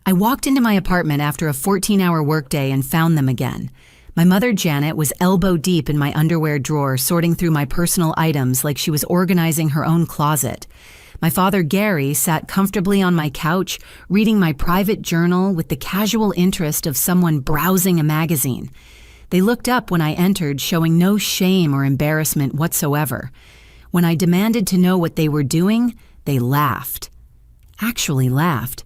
I walked into my apartment after a 14-hour workday and found them again. My mother, Janet, was elbow deep in my underwear drawer, sorting through my personal items like she was organizing her own closet. My father, Gary, sat comfortably on my couch, reading my private journal with the casual interest of someone browsing a magazine. They looked up when I entered, showing no shame or embarrassment whatsoever. When I demanded to know what they were doing, they laughed. Actually laughed.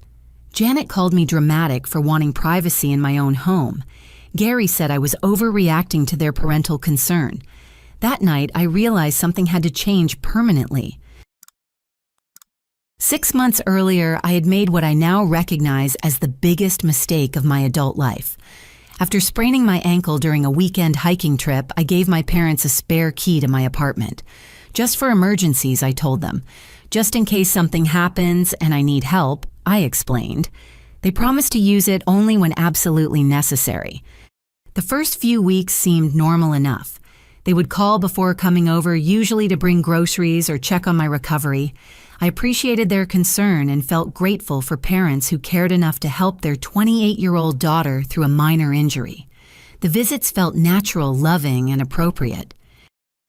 Janet called me dramatic for wanting privacy in my own home. Gary said I was overreacting to their parental concern. That night, I realized something had to change permanently. 6 months earlier, I had made what I now recognize as the biggest mistake of my adult life. After spraining my ankle during a weekend hiking trip, I gave my parents a spare key to my apartment. Just for emergencies, I told them. Just in case something happens and I need help, I explained. They promised to use it only when absolutely necessary. The first few weeks seemed normal enough. They would call before coming over, usually to bring groceries or check on my recovery. I appreciated their concern and felt grateful for parents who cared enough to help their 28-year-old daughter through a minor injury. The visits felt natural, loving, and appropriate.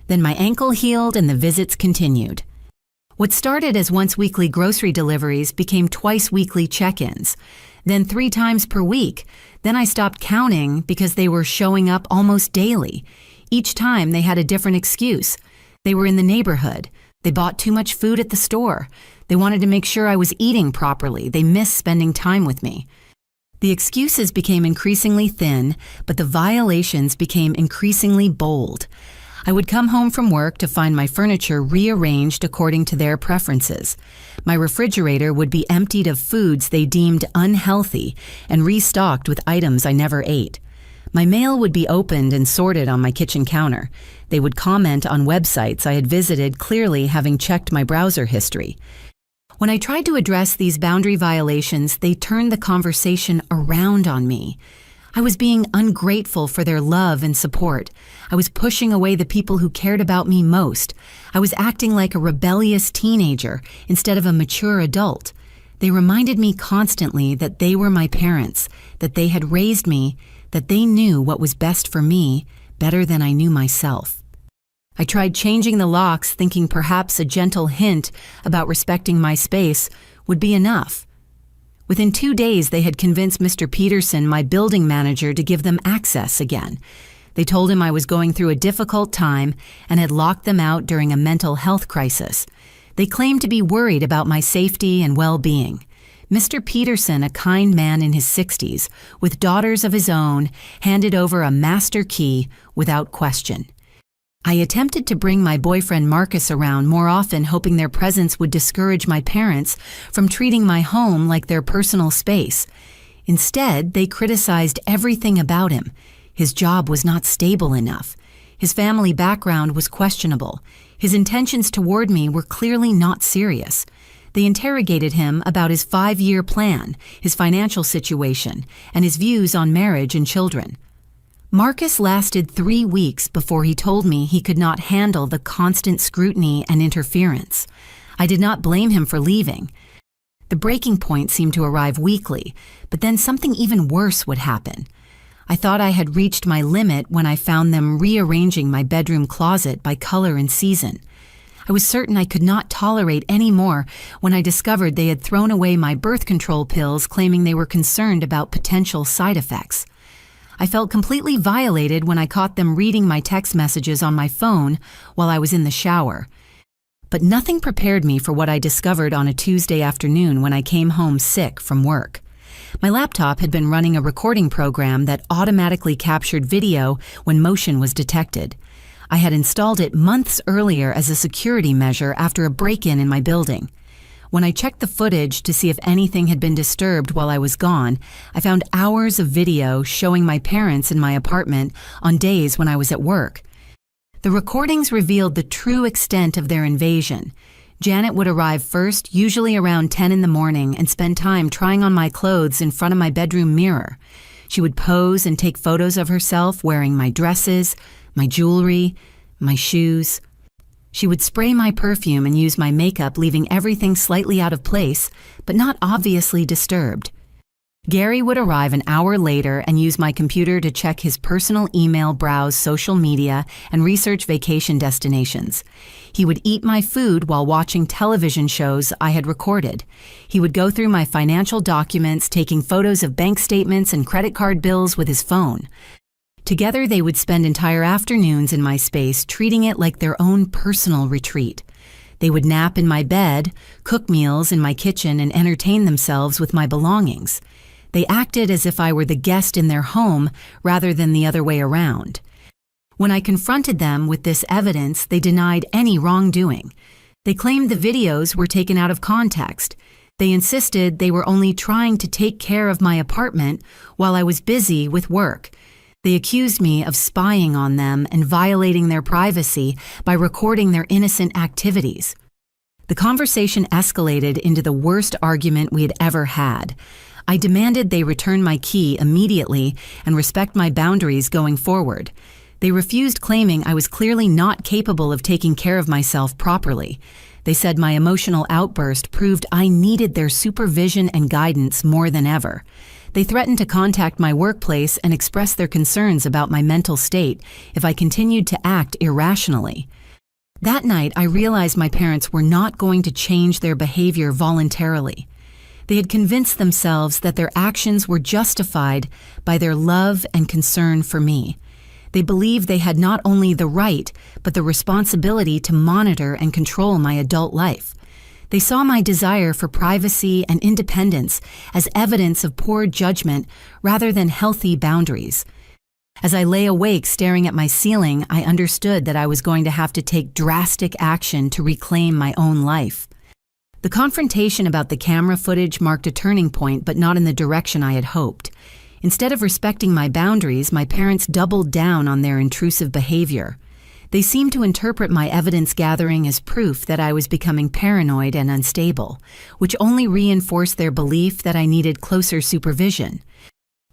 Then my ankle healed and the visits continued. What started as once-weekly grocery deliveries became twice-weekly check-ins, then 3 times per week. Then I stopped counting because they were showing up almost daily. Each time they had a different excuse. They were in the neighborhood. They bought too much food at the store. They wanted to make sure I was eating properly. They missed spending time with me. The excuses became increasingly thin, but the violations became increasingly bold. I would come home from work to find my furniture rearranged according to their preferences. My refrigerator would be emptied of foods they deemed unhealthy and restocked with items I never ate. My mail would be opened and sorted on my kitchen counter. They would comment on websites I had visited, clearly having checked my browser history. When I tried to address these boundary violations, they turned the conversation around on me. I was being ungrateful for their love and support. I was pushing away the people who cared about me most. I was acting like a rebellious teenager instead of a mature adult. They reminded me constantly that they were my parents, that they had raised me, that they knew what was best for me better than I knew myself. I tried changing the locks, thinking perhaps a gentle hint about respecting my space would be enough. Within 2 days, they had convinced Mr. Peterson, my building manager, to give them access again. They told him I was going through a difficult time and had locked them out during a mental health crisis. They claimed to be worried about my safety and well-being. Mr. Peterson, a kind man in his 60s, with daughters of his own, handed over a master key without question. I attempted to bring my boyfriend Marcus around more often, hoping their presence would discourage my parents from treating my home like their personal space. Instead, they criticized everything about him. His job was not stable enough. His family background was questionable. His intentions toward me were clearly not serious. They interrogated him about his 5-year plan, his financial situation, and his views on marriage and children. Marcus lasted 3 weeks before he told me he could not handle the constant scrutiny and interference. I did not blame him for leaving. The breaking point seemed to arrive weekly, but then something even worse would happen. I thought I had reached my limit when I found them rearranging my bedroom closet by color and season. I was certain I could not tolerate any more when I discovered they had thrown away my birth control pills, claiming they were concerned about potential side effects. I felt completely violated when I caught them reading my text messages on my phone while I was in the shower. But nothing prepared me for what I discovered on a Tuesday afternoon when I came home sick from work. My laptop had been running a recording program that automatically captured video when motion was detected. I had installed it months earlier as a security measure after a break-in in my building. When I checked the footage to see if anything had been disturbed while I was gone, I found hours of video showing my parents in my apartment on days when I was at work. The recordings revealed the true extent of their invasion. Janet would arrive first, usually around 10 in the morning, and spend time trying on my clothes in front of my bedroom mirror. She would pose and take photos of herself wearing my dresses, my jewelry, my shoes. She would spray my perfume and use my makeup, leaving everything slightly out of place, but not obviously disturbed. Gary would arrive an hour later and use my computer to check his personal email, browse social media, and research vacation destinations. He would eat my food while watching television shows I had recorded. He would go through my financial documents, taking photos of bank statements and credit card bills with his phone. Together, they would spend entire afternoons in my space, treating it like their own personal retreat. They would nap in my bed, cook meals in my kitchen, and entertain themselves with my belongings. They acted as if I were the guest in their home rather than the other way around. When I confronted them with this evidence, they denied any wrongdoing. They claimed the videos were taken out of context. They insisted they were only trying to take care of my apartment while I was busy with work. They accused me of spying on them and violating their privacy by recording their innocent activities. The conversation escalated into the worst argument we had ever had. I demanded they return my key immediately and respect my boundaries going forward. They refused, claiming I was clearly not capable of taking care of myself properly. They said my emotional outburst proved I needed their supervision and guidance more than ever. They threatened to contact my workplace and express their concerns about my mental state if I continued to act irrationally. That night, I realized my parents were not going to change their behavior voluntarily. They had convinced themselves that their actions were justified by their love and concern for me. They believed they had not only the right, but the responsibility to monitor and control my adult life. They saw my desire for privacy and independence as evidence of poor judgment rather than healthy boundaries. As I lay awake staring at my ceiling, I understood that I was going to have to take drastic action to reclaim my own life. The confrontation about the camera footage marked a turning point, but not in the direction I had hoped. Instead of respecting my boundaries, my parents doubled down on their intrusive behavior. They seemed to interpret my evidence gathering as proof that I was becoming paranoid and unstable, which only reinforced their belief that I needed closer supervision.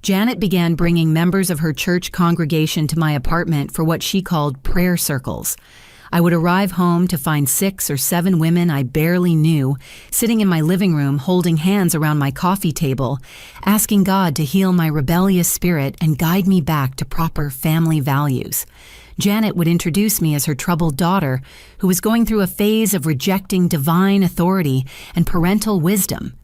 Janet began bringing members of her church congregation to my apartment for what she called prayer circles. I would arrive home to find 6 or 7 women I barely knew sitting in my living room holding hands around my coffee table, asking God to heal my rebellious spirit and guide me back to proper family values. Janet would introduce me as her troubled daughter, who was going through a phase of rejecting divine authority and parental wisdom.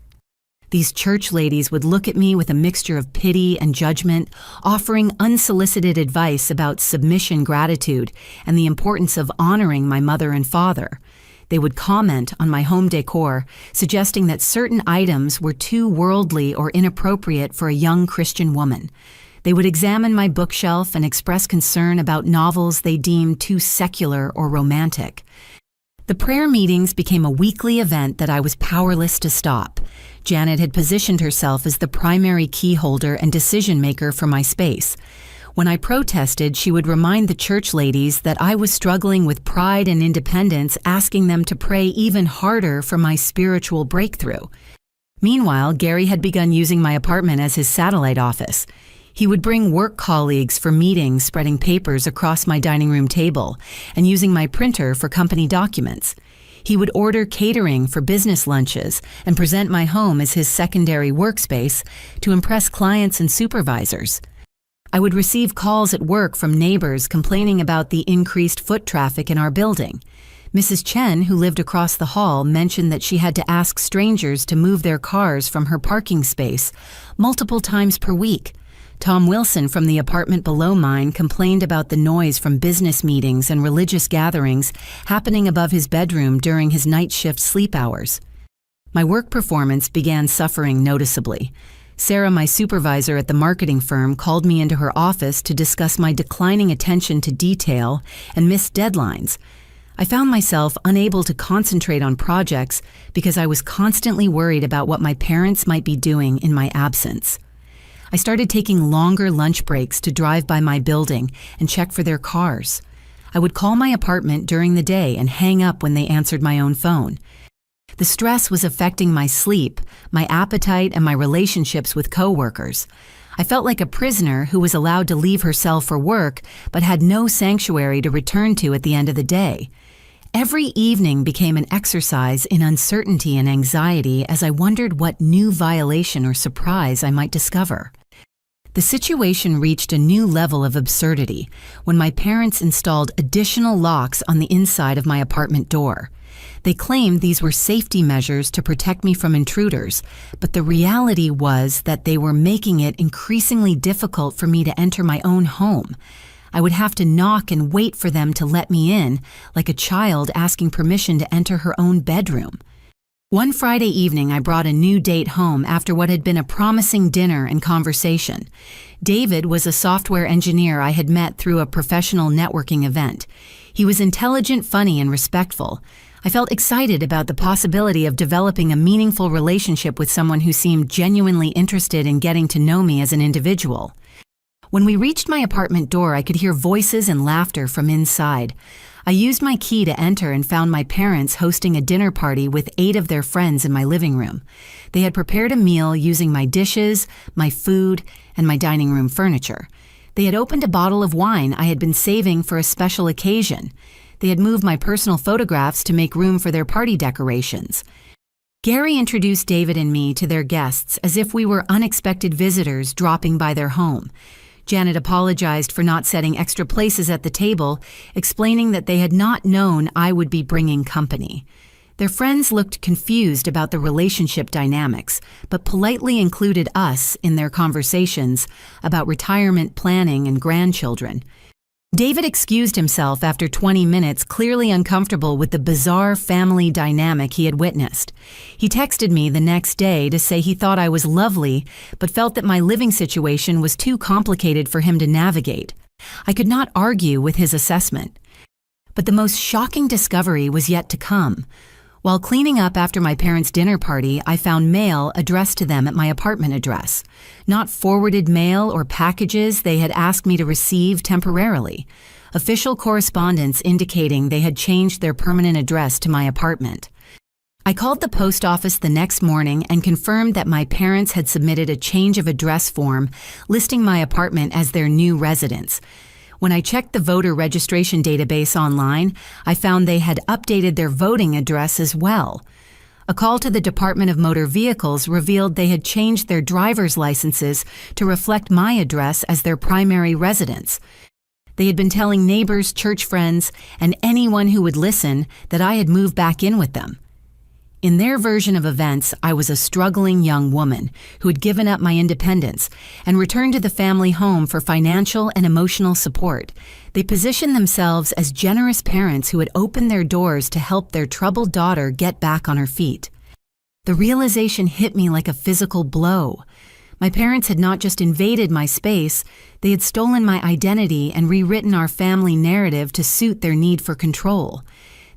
These church ladies would look at me with a mixture of pity and judgment, offering unsolicited advice about submission, gratitude, and the importance of honoring my mother and father. They would comment on my home decor, suggesting that certain items were too worldly or inappropriate for a young Christian woman. They would examine my bookshelf and express concern about novels they deemed too secular or romantic. The prayer meetings became a weekly event that I was powerless to stop. Janet had positioned herself as the primary key holder and decision maker for my space. When I protested, she would remind the church ladies that I was struggling with pride and independence, asking them to pray even harder for my spiritual breakthrough. Meanwhile, Gary had begun using my apartment as his satellite office. He would bring work colleagues for meetings, spreading papers across my dining room table, and using my printer for company documents. He would order catering for business lunches and present my home as his secondary workspace to impress clients and supervisors. I would receive calls at work from neighbors complaining about the increased foot traffic in our building. Mrs. Chen, who lived across the hall, mentioned that she had to ask strangers to move their cars from her parking space multiple times per week. Tom Wilson from the apartment below mine complained about the noise from business meetings and religious gatherings happening above his bedroom during his night shift sleep hours. My work performance began suffering noticeably. Sarah, my supervisor at the marketing firm, called me into her office to discuss my declining attention to detail and missed deadlines. I found myself unable to concentrate on projects because I was constantly worried about what my parents might be doing in my absence. I started taking longer lunch breaks to drive by my building and check for their cars. I would call my apartment during the day and hang up when they answered my own phone. The stress was affecting my sleep, my appetite, and my relationships with coworkers. I felt like a prisoner who was allowed to leave her cell for work but had no sanctuary to return to at the end of the day. Every evening became an exercise in uncertainty and anxiety as I wondered what new violation or surprise I might discover. The situation reached a new level of absurdity when my parents installed additional locks on the inside of my apartment door. They claimed these were safety measures to protect me from intruders, but the reality was that they were making it increasingly difficult for me to enter my own home. I would have to knock and wait for them to let me in, like a child asking permission to enter her own bedroom. One Friday evening, I brought a new date home after what had been a promising dinner and conversation. David was a software engineer I had met through a professional networking event. He was intelligent, funny, and respectful. I felt excited about the possibility of developing a meaningful relationship with someone who seemed genuinely interested in getting to know me as an individual. When we reached my apartment door, I could hear voices and laughter from inside. I used my key to enter and found my parents hosting a dinner party with 8 of their friends in my living room. They had prepared a meal using my dishes, my food, and my dining room furniture. They had opened a bottle of wine I had been saving for a special occasion. They had moved my personal photographs to make room for their party decorations. Gary introduced David and me to their guests as if we were unexpected visitors dropping by their home. Janet apologized for not setting extra places at the table, explaining that they had not known I would be bringing company. Their friends looked confused about the relationship dynamics, but politely included us in their conversations about retirement planning and grandchildren. David excused himself after 20 minutes, clearly uncomfortable with the bizarre family dynamic he had witnessed. He texted me the next day to say he thought I was lovely, but felt that my living situation was too complicated for him to navigate. I could not argue with his assessment. But the most shocking discovery was yet to come. While cleaning up after my parents' dinner party, I found mail addressed to them at my apartment address. Not forwarded mail or packages they had asked me to receive temporarily. Official correspondence indicating they had changed their permanent address to my apartment. I called the post office the next morning and confirmed that my parents had submitted a change of address form listing my apartment as their new residence. When I checked the voter registration database online, I found they had updated their voting address as well. A call to the Department of Motor Vehicles revealed they had changed their driver's licenses to reflect my address as their primary residence. They had been telling neighbors, church friends, and anyone who would listen that I had moved back in with them. In their version of events, I was a struggling young woman who had given up my independence and returned to the family home for financial and emotional support. They positioned themselves as generous parents who had opened their doors to help their troubled daughter get back on her feet. The realization hit me like a physical blow. My parents had not just invaded my space, they had stolen my identity and rewritten our family narrative to suit their need for control.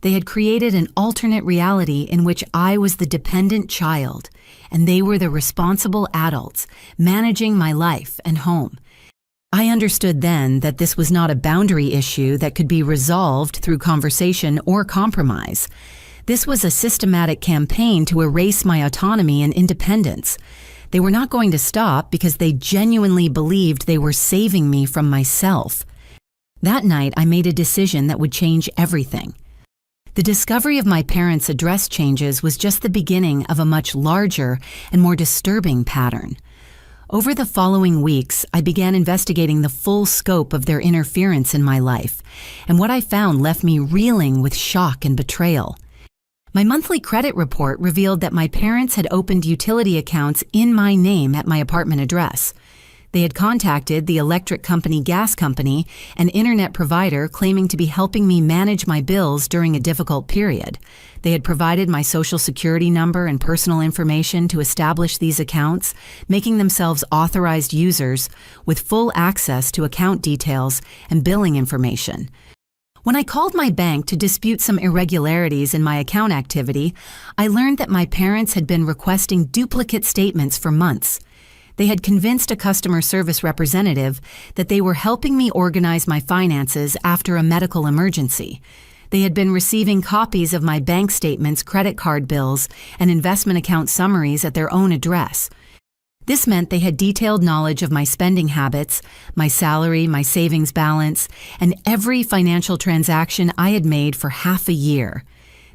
They had created an alternate reality in which I was the dependent child, and they were the responsible adults, managing my life and home. I understood then that this was not a boundary issue that could be resolved through conversation or compromise. This was a systematic campaign to erase my autonomy and independence. They were not going to stop because they genuinely believed they were saving me from myself. That night, I made a decision that would change everything. The discovery of my parents' address changes was just the beginning of a much larger and more disturbing pattern. Over the following weeks, I began investigating the full scope of their interference in my life, and what I found left me reeling with shock and betrayal. My monthly credit report revealed that my parents had opened utility accounts in my name at my apartment address. They had contacted the electric company, gas company, and internet provider claiming to be helping me manage my bills during a difficult period. They had provided my social security number and personal information to establish these accounts, making themselves authorized users with full access to account details and billing information. When I called my bank to dispute some irregularities in my account activity, I learned that my parents had been requesting duplicate statements for months. They had convinced a customer service representative that they were helping me organize my finances after a medical emergency. They had been receiving copies of my bank statements, credit card bills, and investment account summaries at their own address. This meant they had detailed knowledge of my spending habits, my salary, my savings balance, and every financial transaction I had made for half a year.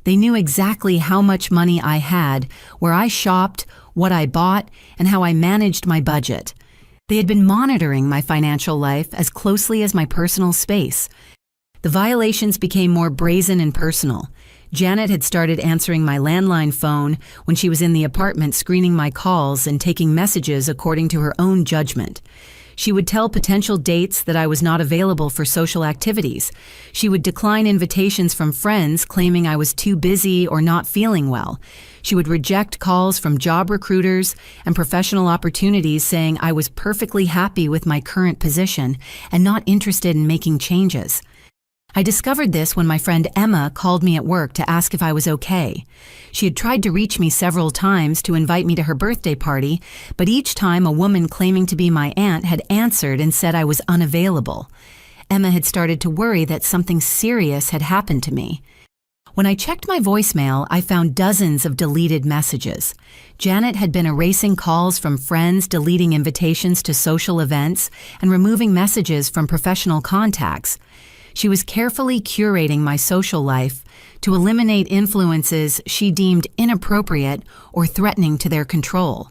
They knew exactly how much money I had, where I shopped, what I bought, and how I managed my budget. They had been monitoring my financial life as closely as my personal space. The violations became more brazen and personal. Janet had started answering my landline phone when she was in the apartment, screening my calls and taking messages according to her own judgment. She would tell potential dates that I was not available for social activities. She would decline invitations from friends claiming I was too busy or not feeling well. She would reject calls from job recruiters and professional opportunities saying I was perfectly happy with my current position and not interested in making changes. I discovered this when my friend Emma called me at work to ask if I was okay. She had tried to reach me several times to invite me to her birthday party, but each time a woman claiming to be my aunt had answered and said I was unavailable. Emma had started to worry that something serious had happened to me. When I checked my voicemail, I found dozens of deleted messages. Janet had been erasing calls from friends, deleting invitations to social events, and removing messages from professional contacts. She was carefully curating my social life to eliminate influences she deemed inappropriate or threatening to their control.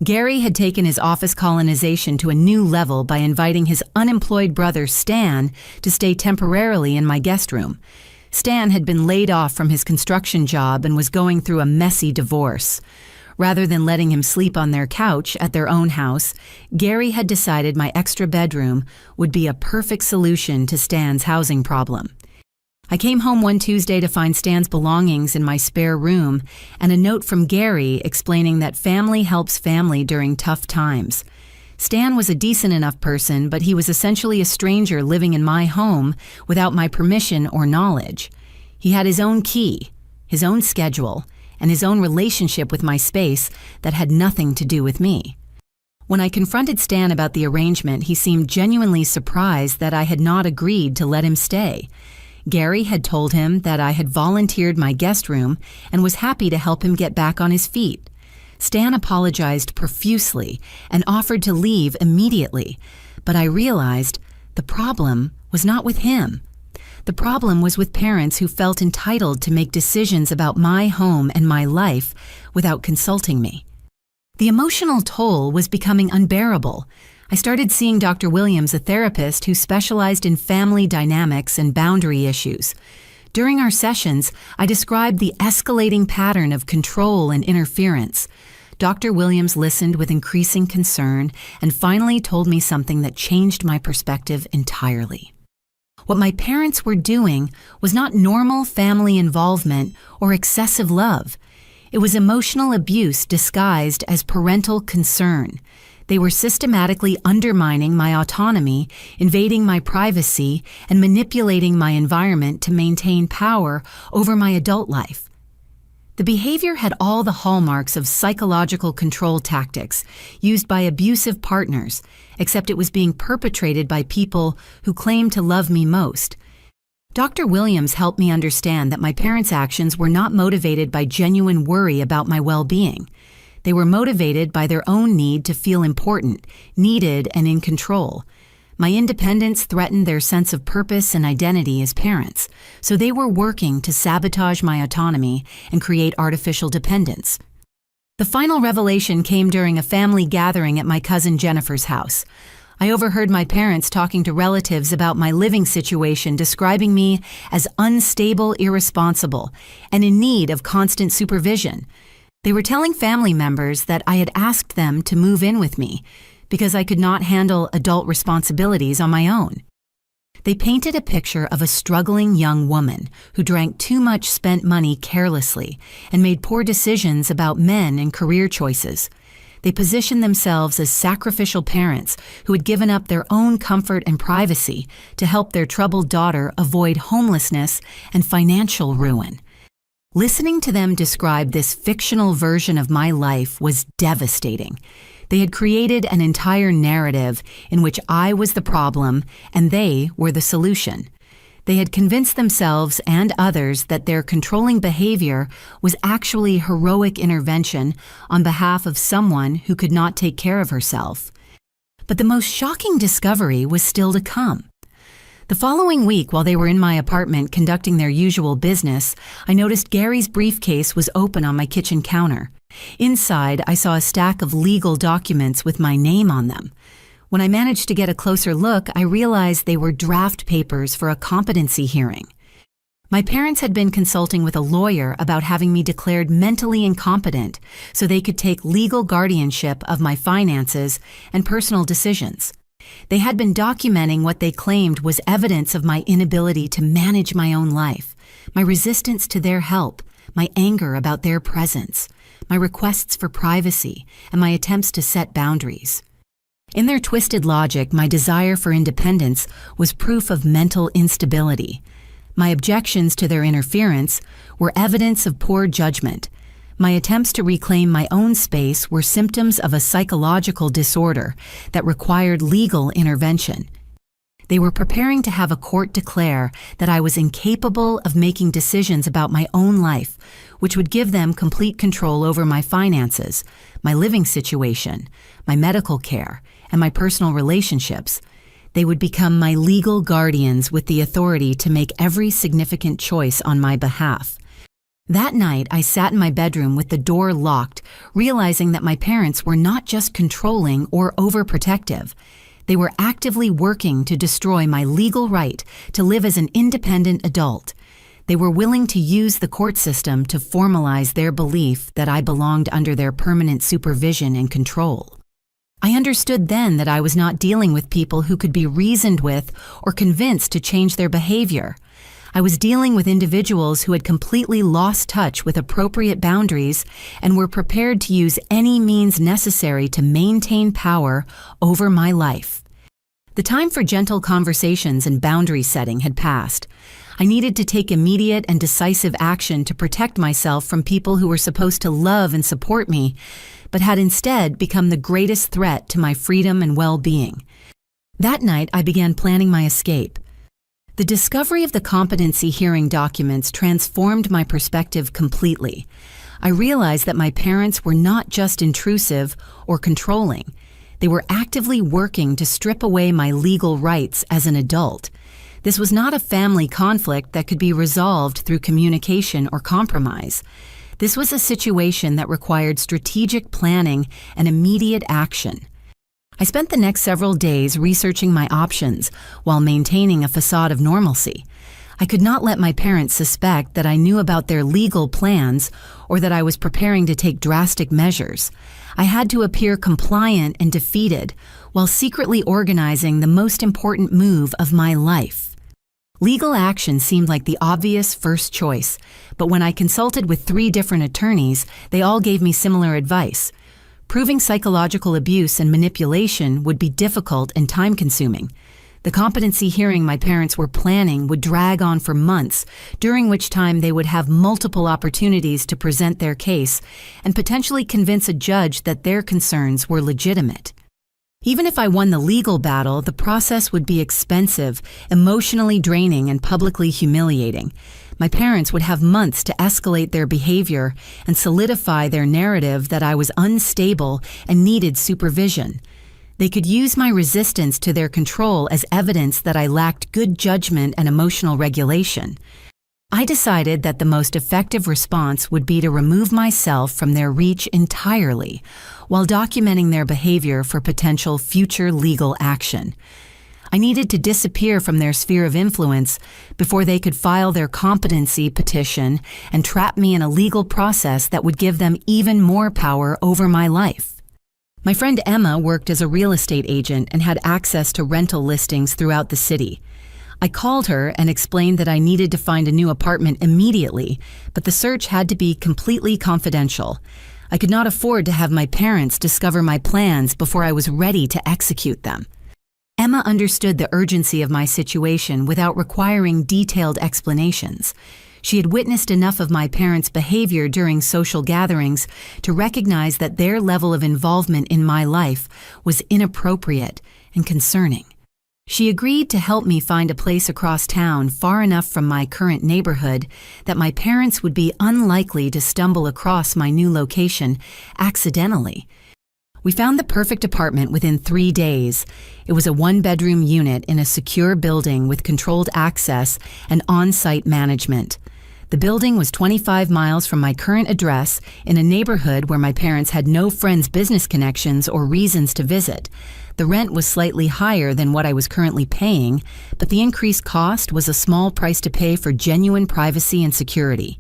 Gary had taken his office colonization to a new level by inviting his unemployed brother Stan to stay temporarily in my guest room. Stan had been laid off from his construction job and was going through a messy divorce. Rather than letting him sleep on their couch at their own house, Gary had decided my extra bedroom would be a perfect solution to Stan's housing problem. I came home one Tuesday to find Stan's belongings in my spare room and a note from Gary explaining that family helps family during tough times. Stan was a decent enough person, but he was essentially a stranger living in my home without my permission or knowledge. He had his own key, his own schedule, and his own relationship with my space that had nothing to do with me. When I confronted Stan about the arrangement, he seemed genuinely surprised that I had not agreed to let him stay. Gary had told him that I had volunteered my guest room and was happy to help him get back on his feet. Stan apologized profusely and offered to leave immediately, but I realized the problem was not with him. The problem was with parents who felt entitled to make decisions about my home and my life without consulting me. The emotional toll was becoming unbearable. I started seeing Dr. Williams, a therapist who specialized in family dynamics and boundary issues. During our sessions, I described the escalating pattern of control and interference. Dr. Williams listened with increasing concern and finally told me something that changed my perspective entirely. What my parents were doing was not normal family involvement or excessive love. It was emotional abuse disguised as parental concern. They were systematically undermining my autonomy, invading my privacy, and manipulating my environment to maintain power over my adult life. The behavior had all the hallmarks of psychological control tactics used by abusive partners, except it was being perpetrated by people who claimed to love me most. Dr. Williams helped me understand that my parents' actions were not motivated by genuine worry about my well-being. They were motivated by their own need to feel important, needed, and in control. My independence threatened their sense of purpose and identity as parents, so they were working to sabotage my autonomy and create artificial dependence. The final revelation came during a family gathering at my cousin Jennifer's house. I overheard my parents talking to relatives about my living situation, describing me as unstable, irresponsible, and in need of constant supervision. They were telling family members that I had asked them to move in with me because I could not handle adult responsibilities on my own. They painted a picture of a struggling young woman who drank too much spent money carelessly and made poor decisions about men and career choices. They positioned themselves as sacrificial parents who had given up their own comfort and privacy to help their troubled daughter avoid homelessness and financial ruin. Listening to them describe this fictional version of my life was devastating. They had created an entire narrative in which I was the problem and they were the solution. They had convinced themselves and others that their controlling behavior was actually heroic intervention on behalf of someone who could not take care of herself. But the most shocking discovery was still to come. The following week, while they were in my apartment conducting their usual business, I noticed Gary's briefcase was open on my kitchen counter. Inside, I saw a stack of legal documents with my name on them. When I managed to get a closer look, I realized they were draft papers for a competency hearing. My parents had been consulting with a lawyer about having me declared mentally incompetent so they could take legal guardianship of my finances and personal decisions. They had been documenting what they claimed was evidence of my inability to manage my own life, my resistance to their help, my anger about their presence, my requests for privacy, and my attempts to set boundaries. In their twisted logic, my desire for independence was proof of mental instability. My objections to their interference were evidence of poor judgment. My attempts to reclaim my own space were symptoms of a psychological disorder that required legal intervention. They were preparing to have a court declare that I was incapable of making decisions about my own life, which would give them complete control over my finances, my living situation, my medical care, and my personal relationships. They would become my legal guardians with the authority to make every significant choice on my behalf. That night, I sat in my bedroom with the door locked, realizing that my parents were not just controlling or overprotective. They were actively working to destroy my legal right to live as an independent adult. They were willing to use the court system to formalize their belief that I belonged under their permanent supervision and control. I understood then that I was not dealing with people who could be reasoned with or convinced to change their behavior. I was dealing with individuals who had completely lost touch with appropriate boundaries and were prepared to use any means necessary to maintain power over my life. The time for gentle conversations and boundary setting had passed. I needed to take immediate and decisive action to protect myself from people who were supposed to love and support me, but had instead become the greatest threat to my freedom and well-being. That night, I began planning my escape. The discovery of the competency hearing documents transformed my perspective completely. I realized that my parents were not just intrusive or controlling. They were actively working to strip away my legal rights as an adult. This was not a family conflict that could be resolved through communication or compromise. This was a situation that required strategic planning and immediate action. I spent the next several days researching my options while maintaining a facade of normalcy. I could not let my parents suspect that I knew about their legal plans or that I was preparing to take drastic measures. I had to appear compliant and defeated while secretly organizing the most important move of my life. Legal action seemed like the obvious first choice, but when I consulted with 3 different attorneys, they all gave me similar advice. Proving psychological abuse and manipulation would be difficult and time-consuming. The competency hearing my parents were planning would drag on for months, during which time they would have multiple opportunities to present their case and potentially convince a judge that their concerns were legitimate. Even if I won the legal battle, the process would be expensive, emotionally draining, and publicly humiliating. My parents would have months to escalate their behavior and solidify their narrative that I was unstable and needed supervision. They could use my resistance to their control as evidence that I lacked good judgment and emotional regulation. I decided that the most effective response would be to remove myself from their reach entirely, while documenting their behavior for potential future legal action. I needed to disappear from their sphere of influence before they could file their competency petition and trap me in a legal process that would give them even more power over my life. My friend Emma worked as a real estate agent and had access to rental listings throughout the city. I called her and explained that I needed to find a new apartment immediately, but the search had to be completely confidential. I could not afford to have my parents discover my plans before I was ready to execute them. Emma understood the urgency of my situation without requiring detailed explanations. She had witnessed enough of my parents' behavior during social gatherings to recognize that their level of involvement in my life was inappropriate and concerning. She agreed to help me find a place across town far enough from my current neighborhood that my parents would be unlikely to stumble across my new location accidentally. We found the perfect apartment within 3 days. It was a one-bedroom unit in a secure building with controlled access and on-site management. The building was 25 miles from my current address in a neighborhood where my parents had no friends' business connections or reasons to visit. The rent was slightly higher than what I was currently paying, but the increased cost was a small price to pay for genuine privacy and security.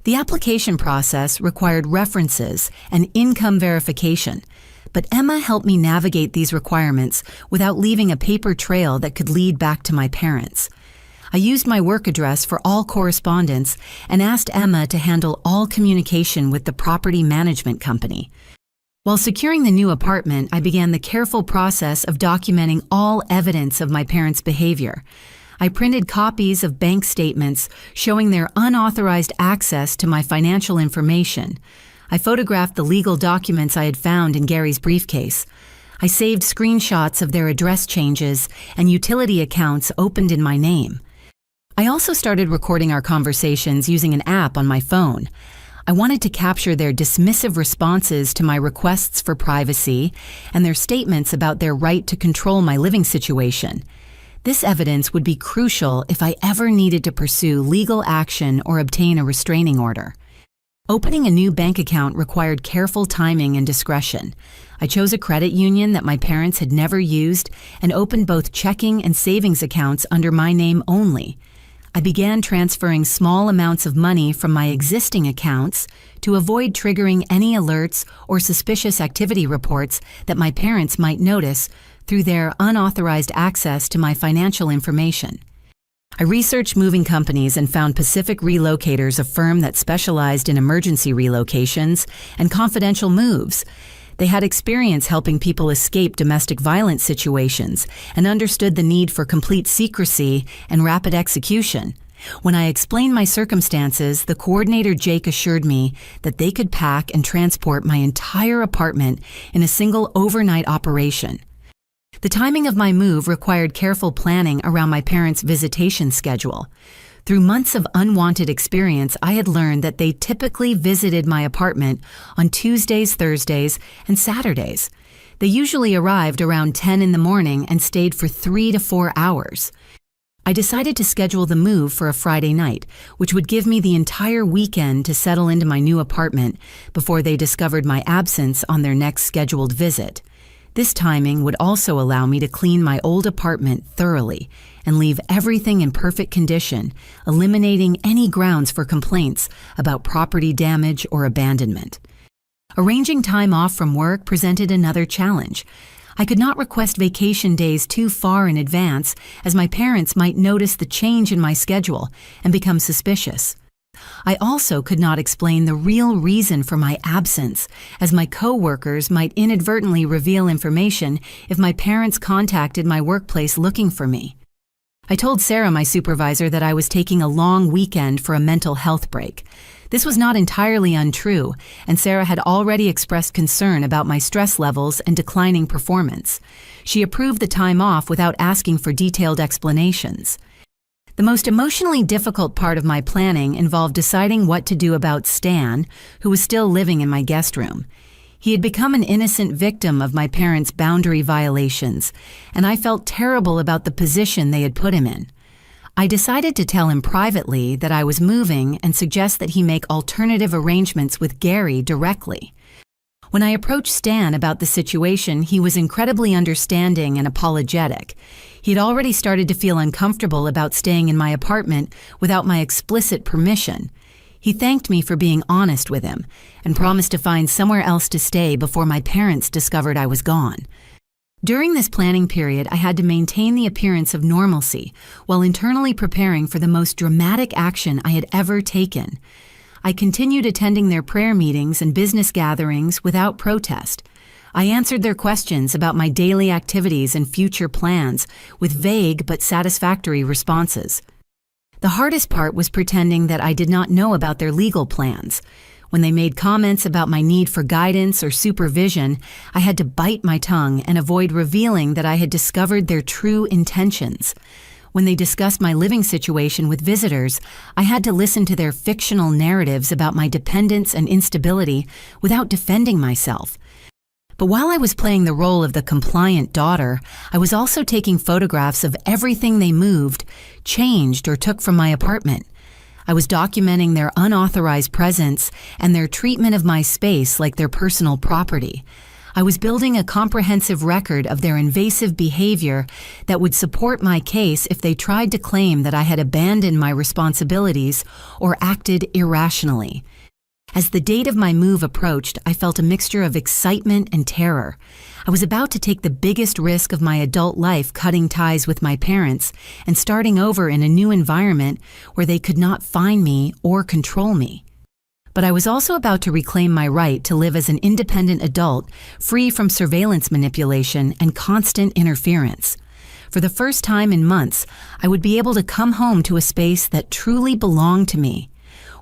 The application process required references and income verification, but Emma helped me navigate these requirements without leaving a paper trail that could lead back to my parents. I used my work address for all correspondence and asked Emma to handle all communication with the property management company. While securing the new apartment, I began the careful process of documenting all evidence of my parents' behavior. I printed copies of bank statements showing their unauthorized access to my financial information. I photographed the legal documents I had found in Gary's briefcase. I saved screenshots of their address changes and utility accounts opened in my name. I also started recording our conversations using an app on my phone. I wanted to capture their dismissive responses to my requests for privacy and their statements about their right to control my living situation. This evidence would be crucial if I ever needed to pursue legal action or obtain a restraining order. Opening a new bank account required careful timing and discretion. I chose a credit union that my parents had never used and opened both checking and savings accounts under my name only. I began transferring small amounts of money from my existing accounts to avoid triggering any alerts or suspicious activity reports that my parents might notice through their unauthorized access to my financial information. I researched moving companies and found Pacific Relocators, a firm that specialized in emergency relocations and confidential moves. They had experience helping people escape domestic violence situations and understood the need for complete secrecy and rapid execution. When I explained my circumstances, the coordinator Jake assured me that they could pack and transport my entire apartment in a single overnight operation. The timing of my move required careful planning around my parents' visitation schedule. Through months of unwanted experience, I had learned that they typically visited my apartment on Tuesdays, Thursdays, and Saturdays. They usually arrived around 10 in the morning and stayed for 3 to 4 hours. I decided to schedule the move for a Friday night, which would give me the entire weekend to settle into my new apartment before they discovered my absence on their next scheduled visit. This timing would also allow me to clean my old apartment thoroughly and leave everything in perfect condition, eliminating any grounds for complaints about property damage or abandonment. Arranging time off from work presented another challenge. I could not request vacation days too far in advance, as my parents might notice the change in my schedule and become suspicious. I also could not explain the real reason for my absence, as my co-workers might inadvertently reveal information if my parents contacted my workplace looking for me. I told Sarah, my supervisor, that I was taking a long weekend for a mental health break. This was not entirely untrue, and Sarah had already expressed concern about my stress levels and declining performance. She approved the time off without asking for detailed explanations. The most emotionally difficult part of my planning involved deciding what to do about Stan, who was still living in my guest room. He had become an innocent victim of my parents' boundary violations, and I felt terrible about the position they had put him in. I decided to tell him privately that I was moving and suggest that he make alternative arrangements with Gary directly. When I approached Stan about the situation, he was incredibly understanding and apologetic. He had already started to feel uncomfortable about staying in my apartment without my explicit permission. He thanked me for being honest with him and promised to find somewhere else to stay before my parents discovered I was gone. During this planning period, I had to maintain the appearance of normalcy while internally preparing for the most dramatic action I had ever taken. I continued attending their prayer meetings and business gatherings without protest. I answered their questions about my daily activities and future plans with vague but satisfactory responses. The hardest part was pretending that I did not know about their legal plans. When they made comments about my need for guidance or supervision, I had to bite my tongue and avoid revealing that I had discovered their true intentions. When they discussed my living situation with visitors, I had to listen to their fictional narratives about my dependence and instability without defending myself. But while I was playing the role of the compliant daughter, I was also taking photographs of everything they moved, changed, or took from my apartment. I was documenting their unauthorized presence and their treatment of my space like their personal property. I was building a comprehensive record of their invasive behavior that would support my case if they tried to claim that I had abandoned my responsibilities or acted irrationally. As the date of my move approached, I felt a mixture of excitement and terror. I was about to take the biggest risk of my adult life, cutting ties with my parents and starting over in a new environment where they could not find me or control me. But I was also about to reclaim my right to live as an independent adult, free from surveillance manipulation and constant interference. For the first time in months, I would be able to come home to a space that truly belonged to me,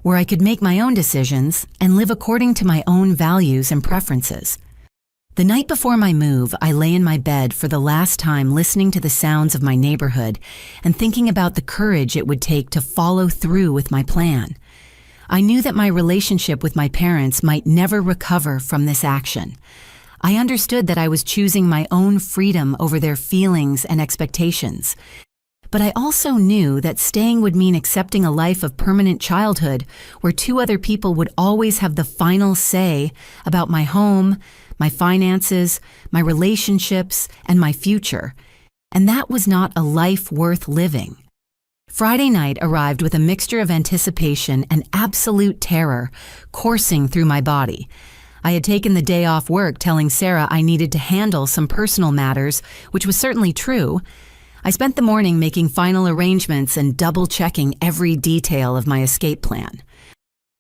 where I could make my own decisions and live according to my own values and preferences. The night before my move, I lay in my bed for the last time listening to the sounds of my neighborhood and thinking about the courage it would take to follow through with my plan. I knew that my relationship with my parents might never recover from this action. I understood that I was choosing my own freedom over their feelings and expectations. But I also knew that staying would mean accepting a life of permanent childhood where two other people would always have the final say about my home, my finances, my relationships, and my future. And that was not a life worth living. Friday night arrived with a mixture of anticipation and absolute terror coursing through my body. I had taken the day off work telling Sarah I needed to handle some personal matters, which was certainly true. I spent the morning making final arrangements and double-checking every detail of my escape plan.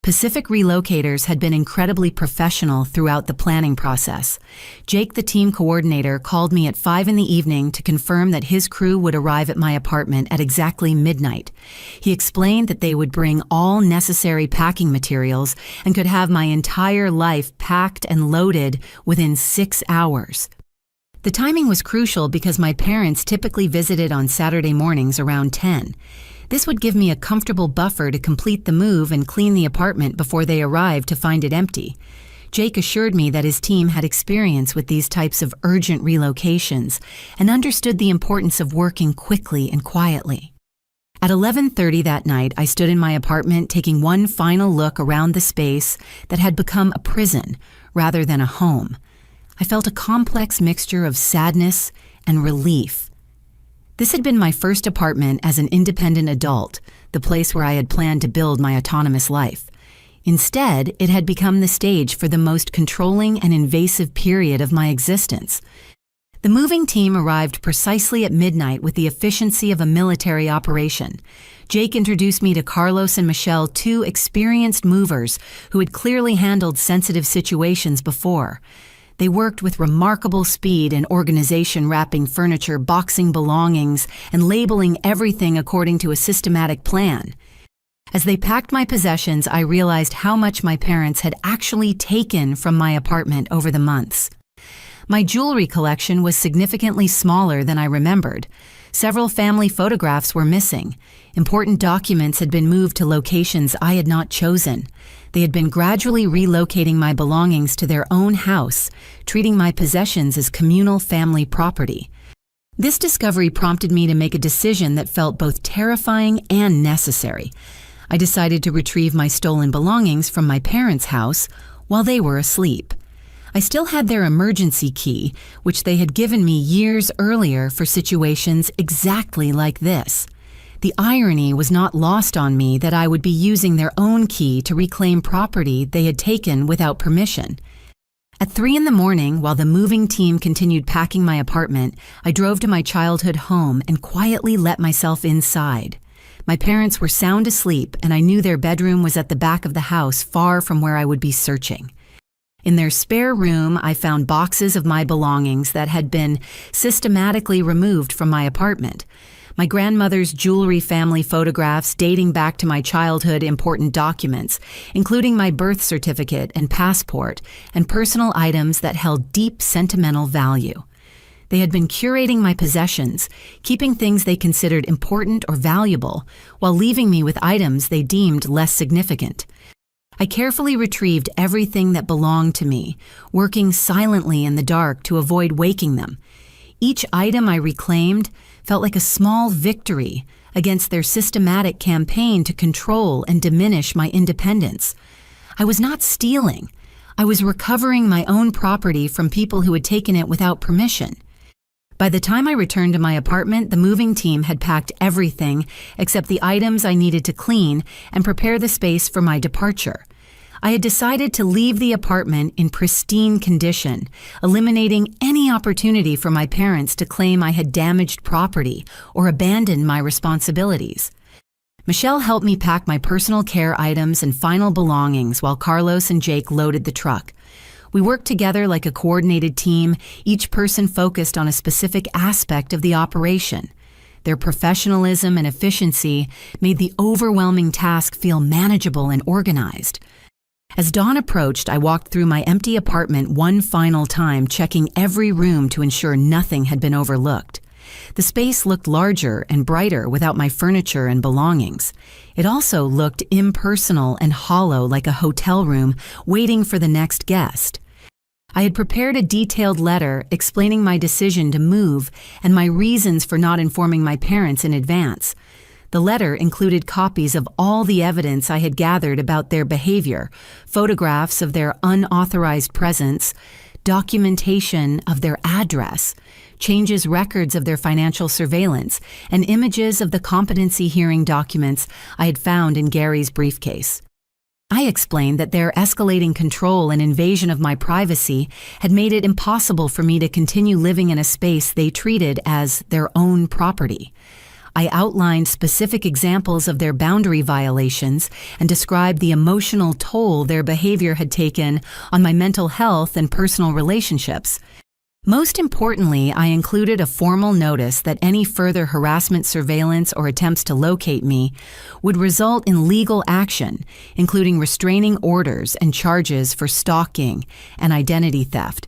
Pacific Relocators had been incredibly professional throughout the planning process. Jake, the team coordinator, called me at 5 p.m. to confirm that his crew would arrive at my apartment at exactly midnight. He explained that they would bring all necessary packing materials and could have my entire life packed and loaded within 6 hours. The timing was crucial because my parents typically visited on Saturday mornings around 10. This would give me a comfortable buffer to complete the move and clean the apartment before they arrived to find it empty. Jake assured me that his team had experience with these types of urgent relocations and understood the importance of working quickly and quietly. At 11:30 that night, I stood in my apartment taking one final look around the space that had become a prison rather than a home. I felt a complex mixture of sadness and relief. This had been my first apartment as an independent adult, the place where I had planned to build my autonomous life. Instead, it had become the stage for the most controlling and invasive period of my existence. The moving team arrived precisely at midnight with the efficiency of a military operation. Jake introduced me to Carlos and Michelle, two experienced movers who had clearly handled sensitive situations before. They worked with remarkable speed and organization, wrapping furniture, boxing belongings, and labeling everything according to a systematic plan. As they packed my possessions, I realized how much my parents had actually taken from my apartment over the months. My jewelry collection was significantly smaller than I remembered. Several family photographs were missing. Important documents had been moved to locations I had not chosen. They had been gradually relocating my belongings to their own house, treating my possessions as communal family property. This discovery prompted me to make a decision that felt both terrifying and necessary. I decided to retrieve my stolen belongings from my parents' house while they were asleep. I still had their emergency key, which they had given me years earlier for situations exactly like this. The irony was not lost on me that I would be using their own key to reclaim property they had taken without permission. At 3 a.m, while the moving team continued packing my apartment, I drove to my childhood home and quietly let myself inside. My parents were sound asleep, and I knew their bedroom was at the back of the house, far from where I would be searching. In their spare room, I found boxes of my belongings that had been systematically removed from my apartment. My grandmother's jewelry family photographs dating back to my childhood, important documents, including my birth certificate and passport, and personal items that held deep sentimental value. They had been curating my possessions, keeping things they considered important or valuable, while leaving me with items they deemed less significant. I carefully retrieved everything that belonged to me, working silently in the dark to avoid waking them. Each item I reclaimed felt like a small victory against their systematic campaign to control and diminish my independence. I was not stealing. I was recovering my own property from people who had taken it without permission. By the time I returned to my apartment, the moving team had packed everything except the items I needed to clean and prepare the space for my departure. I had decided to leave the apartment in pristine condition, eliminating any opportunity for my parents to claim I had damaged property or abandoned my responsibilities. Michelle helped me pack my personal care items and final belongings while Carlos and Jake loaded the truck. We worked together like a coordinated team, each person focused on a specific aspect of the operation. Their professionalism and efficiency made the overwhelming task feel manageable and organized. As dawn approached, I walked through my empty apartment one final time, checking every room to ensure nothing had been overlooked. The space looked larger and brighter without my furniture and belongings. It also looked impersonal and hollow, like a hotel room waiting for the next guest. I had prepared a detailed letter explaining my decision to move and my reasons for not informing my parents in advance. The letter included copies of all the evidence I had gathered about their behavior, photographs of their unauthorized presence, documentation of their address, changes records of their financial surveillance, and images of the competency hearing documents I had found in Gary's briefcase. I explained that their escalating control and invasion of my privacy had made it impossible for me to continue living in a space they treated as their own property. I outlined specific examples of their boundary violations and described the emotional toll their behavior had taken on my mental health and personal relationships. Most importantly, I included a formal notice that any further harassment, surveillance, or attempts to locate me would result in legal action, including restraining orders and charges for stalking and identity theft.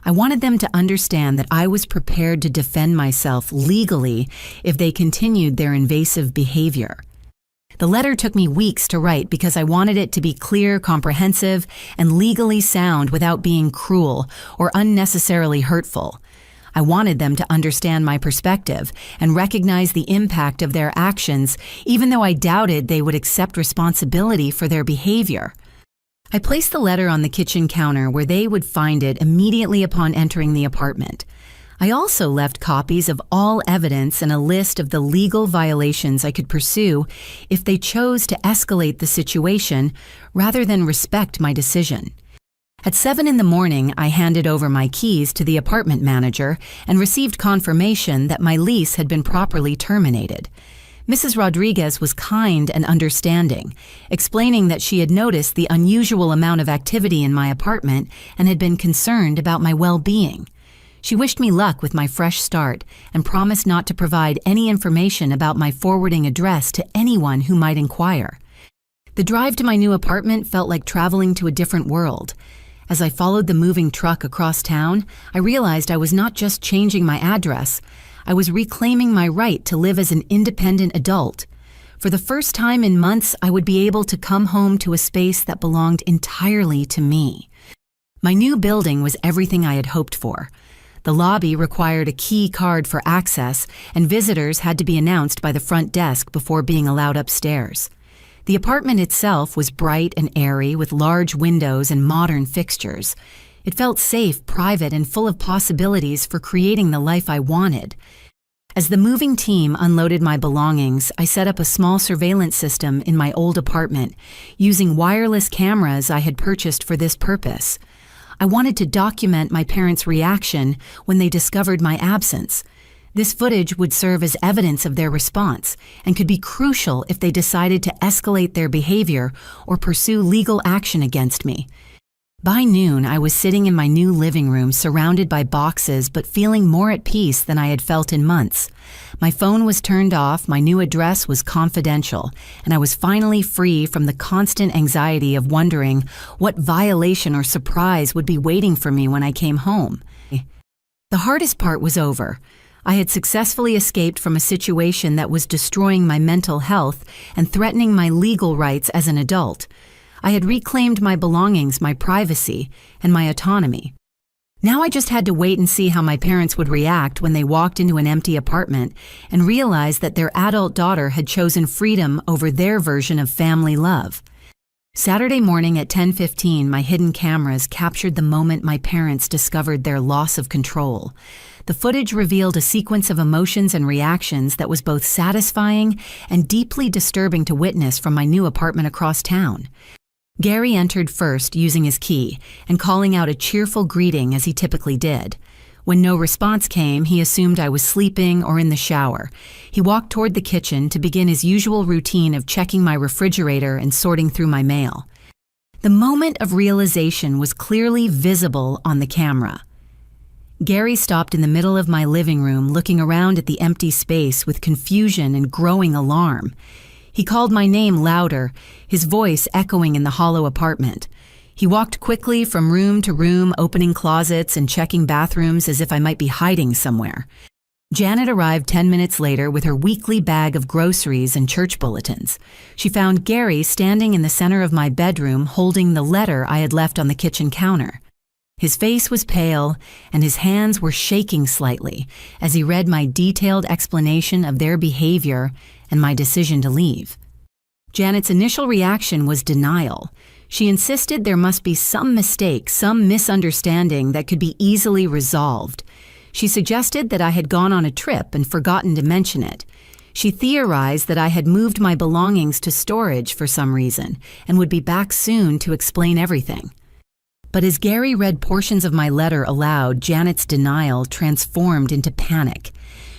I wanted them to understand that I was prepared to defend myself legally if they continued their invasive behavior. The letter took me weeks to write because I wanted it to be clear, comprehensive, and legally sound without being cruel or unnecessarily hurtful. I wanted them to understand my perspective and recognize the impact of their actions, even though I doubted they would accept responsibility for their behavior. I placed the letter on the kitchen counter where they would find it immediately upon entering the apartment. I also left copies of all evidence and a list of the legal violations I could pursue if they chose to escalate the situation rather than respect my decision. At 7 a.m, I handed over my keys to the apartment manager and received confirmation that my lease had been properly terminated. Mrs. Rodriguez was kind and understanding, explaining that she had noticed the unusual amount of activity in my apartment and had been concerned about my well-being. She wished me luck with my fresh start and promised not to provide any information about my forwarding address to anyone who might inquire. The drive to my new apartment felt like traveling to a different world. As I followed the moving truck across town, I realized I was not just changing my address, I was reclaiming my right to live as an independent adult. For the first time in months, I would be able to come home to a space that belonged entirely to me. My new building was everything I had hoped for. The lobby required a key card for access, and visitors had to be announced by the front desk before being allowed upstairs. The apartment itself was bright and airy with large windows and modern fixtures. It felt safe, private, and full of possibilities for creating the life I wanted. As the moving team unloaded my belongings, I set up a small surveillance system in my old apartment, using wireless cameras I had purchased for this purpose. I wanted to document my parents' reaction when they discovered my absence. This footage would serve as evidence of their response and could be crucial if they decided to escalate their behavior or pursue legal action against me. By noon, I was sitting in my new living room surrounded by boxes but feeling more at peace than I had felt in months. My phone was turned off, my new address was confidential, and I was finally free from the constant anxiety of wondering what violation or surprise would be waiting for me when I came home. The hardest part was over. I had successfully escaped from a situation that was destroying my mental health and threatening my legal rights as an adult. I had reclaimed my belongings, my privacy, and my autonomy. Now I just had to wait and see how my parents would react when they walked into an empty apartment and realized that their adult daughter had chosen freedom over their version of family love. Saturday morning at 10:15, my hidden cameras captured the moment my parents discovered their loss of control. The footage revealed a sequence of emotions and reactions that was both satisfying and deeply disturbing to witness from my new apartment across town. Gary entered first using his key and calling out a cheerful greeting as he typically did. When no response came, he assumed I was sleeping or in the shower. He walked toward the kitchen to begin his usual routine of checking my refrigerator and sorting through my mail. The moment of realization was clearly visible on the camera. Gary stopped in the middle of my living room, looking around at the empty space with confusion and growing alarm. He called my name louder, his voice echoing in the hollow apartment. He walked quickly from room to room, opening closets and checking bathrooms as if I might be hiding somewhere. Janet arrived 10 minutes later with her weekly bag of groceries and church bulletins. She found Gary standing in the center of my bedroom holding the letter I had left on the kitchen counter. His face was pale, and his hands were shaking slightly as he read my detailed explanation of their behavior and my decision to leave. Janet's initial reaction was denial. She insisted there must be some mistake, some misunderstanding that could be easily resolved. She suggested that I had gone on a trip and forgotten to mention it. She theorized that I had moved my belongings to storage for some reason and would be back soon to explain everything. But as Gary read portions of my letter aloud, Janet's denial transformed into panic.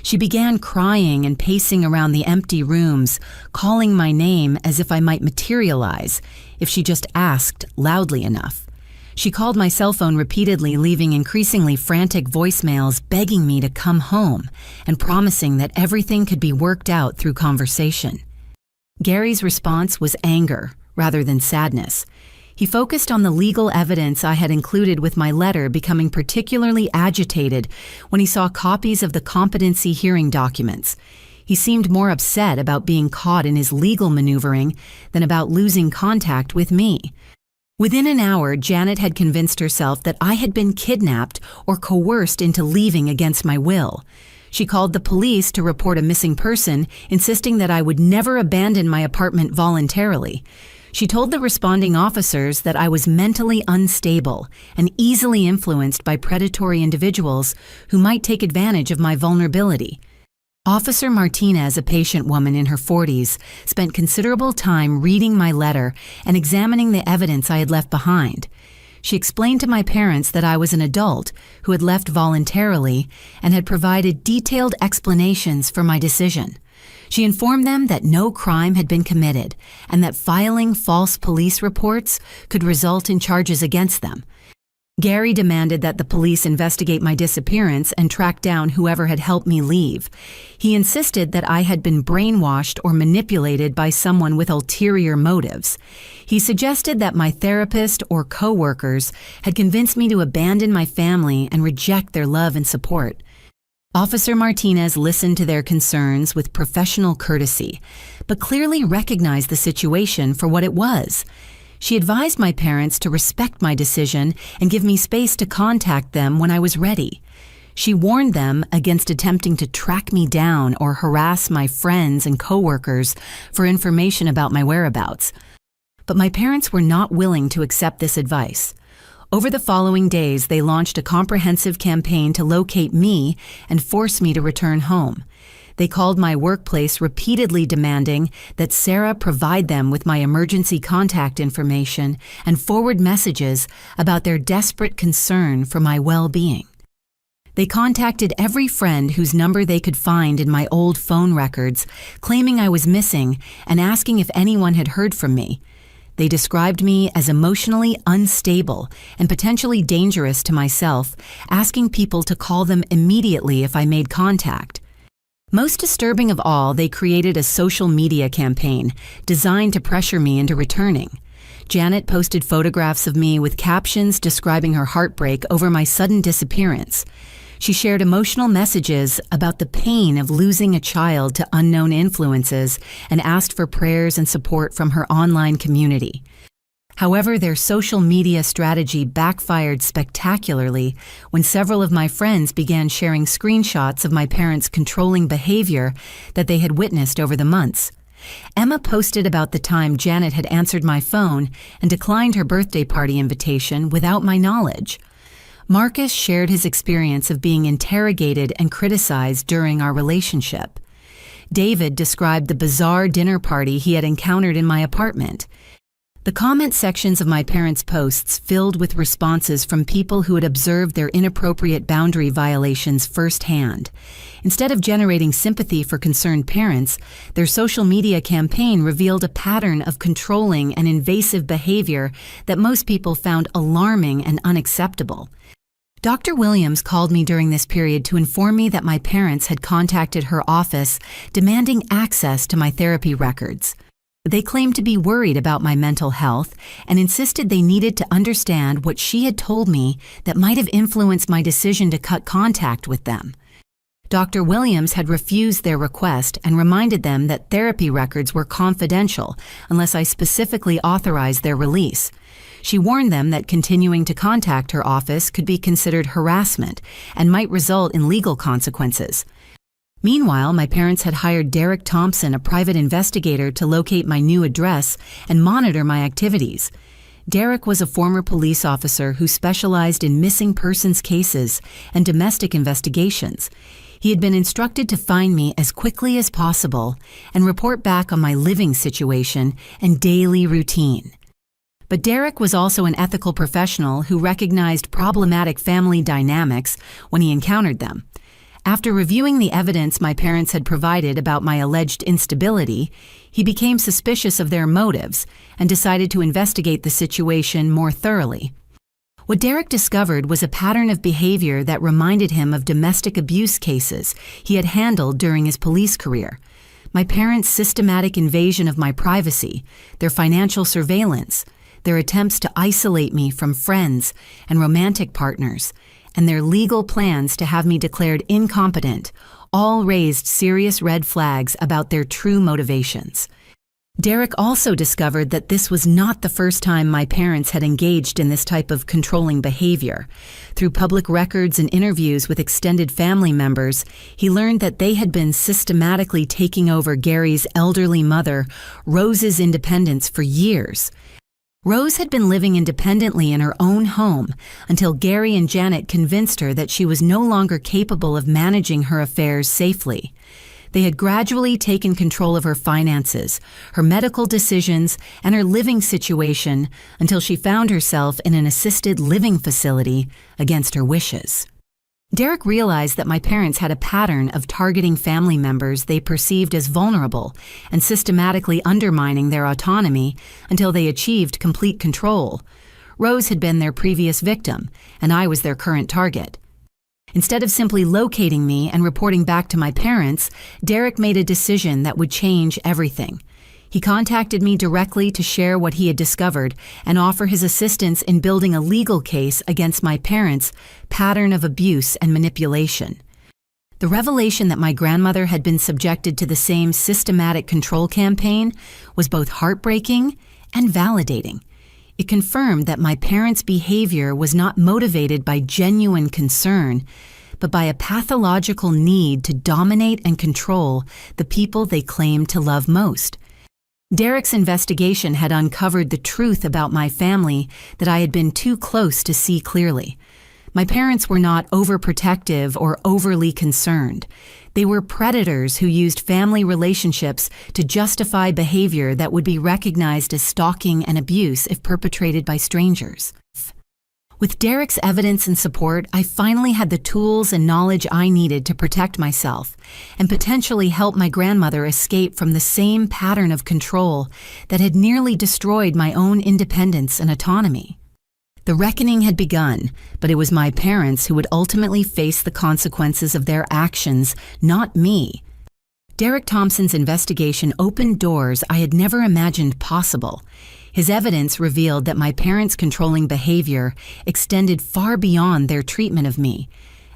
She began crying and pacing around the empty rooms, calling my name as if I might materialize if she just asked loudly enough. She called my cell phone repeatedly, leaving increasingly frantic voicemails begging me to come home and promising that everything could be worked out through conversation. Gary's response was anger rather than sadness. He focused on the legal evidence I had included with my letter, becoming particularly agitated when he saw copies of the competency hearing documents. He seemed more upset about being caught in his legal maneuvering than about losing contact with me. Within an hour, Janet had convinced herself that I had been kidnapped or coerced into leaving against my will. She called the police to report a missing person, insisting that I would never abandon my apartment voluntarily. She told the responding officers that I was mentally unstable and easily influenced by predatory individuals who might take advantage of my vulnerability. Officer Martinez, a patient woman in her 40s, spent considerable time reading my letter and examining the evidence I had left behind. She explained to my parents that I was an adult who had left voluntarily and had provided detailed explanations for my decision. She informed them that no crime had been committed and that filing false police reports could result in charges against them. Gary demanded that the police investigate my disappearance and track down whoever had helped me leave. He insisted that I had been brainwashed or manipulated by someone with ulterior motives. He suggested that my therapist or co-workers had convinced me to abandon my family and reject their love and support. Officer Martinez listened to their concerns with professional courtesy, but clearly recognized the situation for what it was. She advised my parents to respect my decision and give me space to contact them when I was ready. She warned them against attempting to track me down or harass my friends and coworkers for information about my whereabouts. But my parents were not willing to accept this advice. Over the following days, they launched a comprehensive campaign to locate me and force me to return home. They called my workplace, repeatedly demanding that Sarah provide them with my emergency contact information and forward messages about their desperate concern for my well-being. They contacted every friend whose number they could find in my old phone records, claiming I was missing and asking if anyone had heard from me. They described me as emotionally unstable and potentially dangerous to myself, asking people to call them immediately if I made contact. Most disturbing of all, they created a social media campaign designed to pressure me into returning. Janet posted photographs of me with captions describing her heartbreak over my sudden disappearance. She shared emotional messages about the pain of losing a child to unknown influences and asked for prayers and support from her online community. However, their social media strategy backfired spectacularly when several of my friends began sharing screenshots of my parents' controlling behavior that they had witnessed over the months. Emma posted about the time Janet had answered my phone and declined her birthday party invitation without my knowledge. Marcus shared his experience of being interrogated and criticized during our relationship. David described the bizarre dinner party he had encountered in my apartment. The comment sections of my parents' posts filled with responses from people who had observed their inappropriate boundary violations firsthand. Instead of generating sympathy for concerned parents, their social media campaign revealed a pattern of controlling and invasive behavior that most people found alarming and unacceptable. Dr. Williams called me during this period to inform me that my parents had contacted her office demanding access to my therapy records. They claimed to be worried about my mental health and insisted they needed to understand what she had told me that might have influenced my decision to cut contact with them. Dr. Williams had refused their request and reminded them that therapy records were confidential unless I specifically authorized their release. She warned them that continuing to contact her office could be considered harassment and might result in legal consequences. Meanwhile, my parents had hired Derek Thompson, a private investigator, to locate my new address and monitor my activities. Derek was a former police officer who specialized in missing persons cases and domestic investigations. He had been instructed to find me as quickly as possible and report back on my living situation and daily routine. But Derek was also an ethical professional who recognized problematic family dynamics when he encountered them. After reviewing the evidence my parents had provided about my alleged instability, he became suspicious of their motives and decided to investigate the situation more thoroughly. What Derek discovered was a pattern of behavior that reminded him of domestic abuse cases he had handled during his police career. My parents' systematic invasion of my privacy, their financial surveillance, their attempts to isolate me from friends and romantic partners, and their legal plans to have me declared incompetent all raised serious red flags about their true motivations. Derek also discovered that this was not the first time my parents had engaged in this type of controlling behavior. Through public records and interviews with extended family members, he learned that they had been systematically taking over Gary's elderly mother, Rose's independence, for years. Rose had been living independently in her own home until Gary and Janet convinced her that she was no longer capable of managing her affairs safely. They had gradually taken control of her finances, her medical decisions, and her living situation until she found herself in an assisted living facility against her wishes. Derek realized that my parents had a pattern of targeting family members they perceived as vulnerable and systematically undermining their autonomy until they achieved complete control. Rose had been their previous victim, and I was their current target. Instead of simply locating me and reporting back to my parents, Derek made a decision that would change everything. He contacted me directly to share what he had discovered and offer his assistance in building a legal case against my parents' pattern of abuse and manipulation. The revelation that my grandmother had been subjected to the same systematic control campaign was both heartbreaking and validating. It confirmed that my parents' behavior was not motivated by genuine concern, but by a pathological need to dominate and control the people they claimed to love most. Derek's investigation had uncovered the truth about my family that I had been too close to see clearly. My parents were not overprotective or overly concerned. They were predators who used family relationships to justify behavior that would be recognized as stalking and abuse if perpetrated by strangers. With Derek's evidence and support, I finally had the tools and knowledge I needed to protect myself and potentially help my grandmother escape from the same pattern of control that had nearly destroyed my own independence and autonomy. The reckoning had begun, but it was my parents who would ultimately face the consequences of their actions, not me. Derek Thompson's investigation opened doors I had never imagined possible. His evidence revealed that my parents' controlling behavior extended far beyond their treatment of me,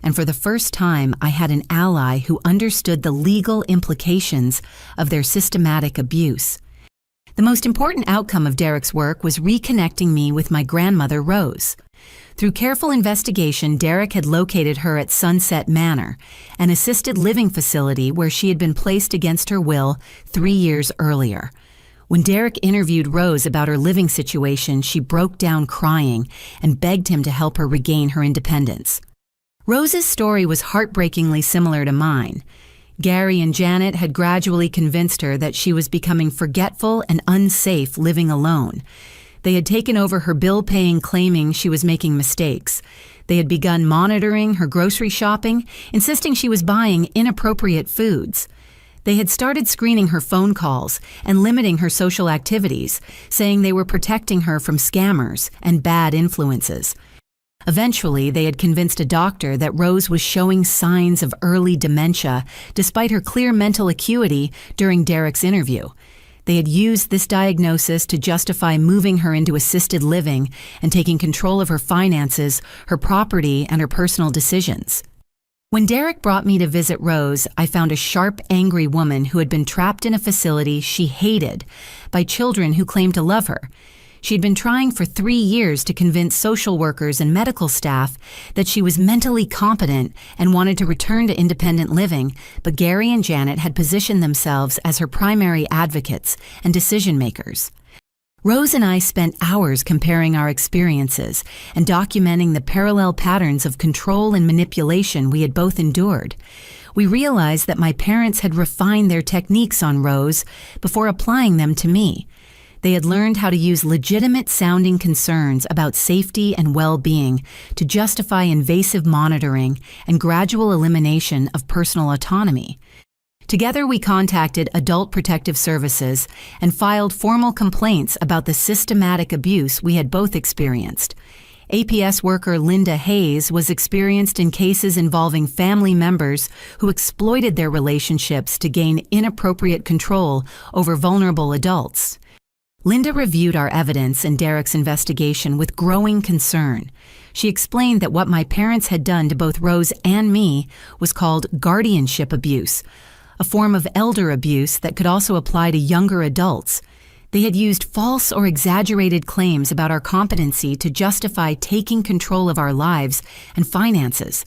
and for the first time I had an ally who understood the legal implications of their systematic abuse. The most important outcome of Derek's work was reconnecting me with my grandmother, Rose. Through careful investigation, Derek had located her at Sunset Manor, an assisted living facility where she had been placed against her will 3 years earlier. When Derek interviewed Rose about her living situation, she broke down crying and begged him to help her regain her independence. Rose's story was heartbreakingly similar to mine. Gary and Janet had gradually convinced her that she was becoming forgetful and unsafe living alone. They had taken over her bill-paying, claiming she was making mistakes. They had begun monitoring her grocery shopping, insisting she was buying inappropriate foods. They had started screening her phone calls and limiting her social activities, saying they were protecting her from scammers and bad influences. Eventually, they had convinced a doctor that Rose was showing signs of early dementia despite her clear mental acuity during Derek's interview. They had used this diagnosis to justify moving her into assisted living and taking control of her finances, her property, and her personal decisions. When Derek brought me to visit Rose, I found a sharp, angry woman who had been trapped in a facility she hated by children who claimed to love her. She had been trying for 3 years to convince social workers and medical staff that she was mentally competent and wanted to return to independent living, but Gary and Janet had positioned themselves as her primary advocates and decision makers. Rose and I spent hours comparing our experiences and documenting the parallel patterns of control and manipulation we had both endured. We realized that my parents had refined their techniques on Rose before applying them to me. They had learned how to use legitimate-sounding concerns about safety and well-being to justify invasive monitoring and gradual elimination of personal autonomy. Together, we contacted Adult Protective Services and filed formal complaints about the systematic abuse we had both experienced. APS worker Linda Hayes was experienced in cases involving family members who exploited their relationships to gain inappropriate control over vulnerable adults. Linda reviewed our evidence and Derek's investigation with growing concern. She explained that what my parents had done to both Rose and me was called guardianship abuse, a form of elder abuse that could also apply to younger adults. They had used false or exaggerated claims about our competency to justify taking control of our lives and finances.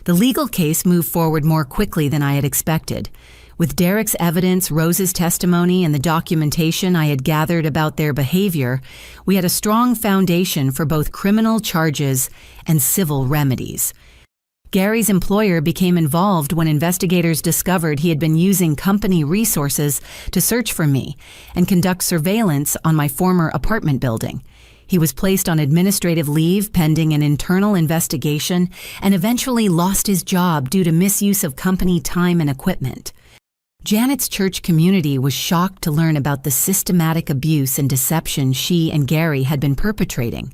The legal case moved forward more quickly than I had expected. With Derek's evidence, Rose's testimony, and the documentation I had gathered about their behavior, we had a strong foundation for both criminal charges and civil remedies. Gary's employer became involved when investigators discovered he had been using company resources to search for me and conduct surveillance on my former apartment building. He was placed on administrative leave pending an internal investigation and eventually lost his job due to misuse of company time and equipment. Janet's church community was shocked to learn about the systematic abuse and deception she and Gary had been perpetrating.